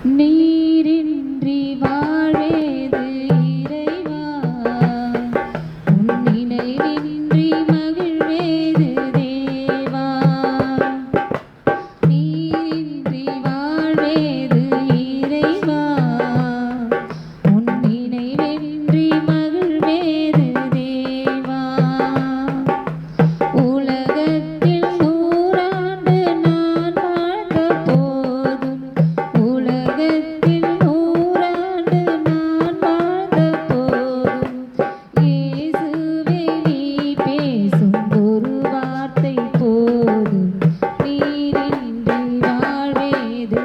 நீரின்றி வாழ்வேது இறைவா, உன் நினைவின்றி மகிழ்வேது தேவா. நீரின்றி வாழ்வேது இறைவா, உன் நினைவின்றி மகிழ்வேது தேவா. உலகத்தில் 100 ஆண்டு நான் வாழ்ந்த போதும், உலகத்தில் 100 ஆண்டு நான் வாழ்ந்த போதும், இயேசுவே நீ பேசும் ஒரு வார்த்தை போதும். நீரின்றி வாழ்வேது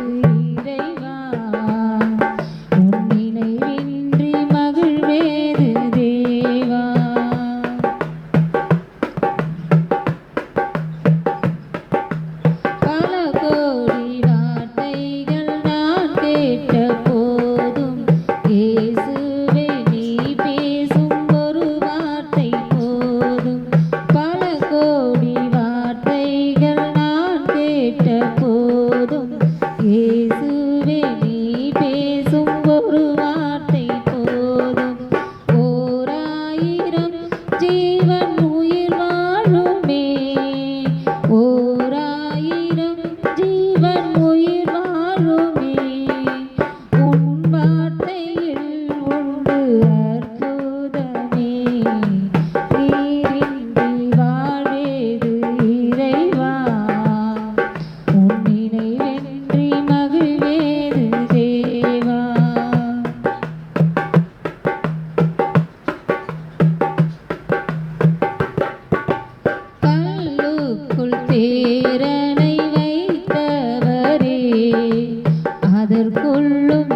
இறைவா, உன் நினைவின்றி மகிழ்வேது தேவா. பல கோடி வார்த்தைகள் நான் கேட்ட போதும், இயேசுவே நீ பேசும் ஒரு வார்த்தை போதும். பல கோடி வார்த்தைகள் நான் கேட்ட போதும், இயேசுவே நீ பேசும் ஒரு வார்த்தை போதும். 1000 ஜீவன் உயிர் வாழுமே, 1000 ஜீவன் உயிர் வாழுமே, உன் வார்த்தையில் உண்டு அற்புதமே. நீரின்றி வாழ்வேது இறைவா, உன் நினைவின்றி மகிழ்வேது தேவா. கல்லுக்குள் தேரனை வைத்தவரே, அதற்குள்ளும்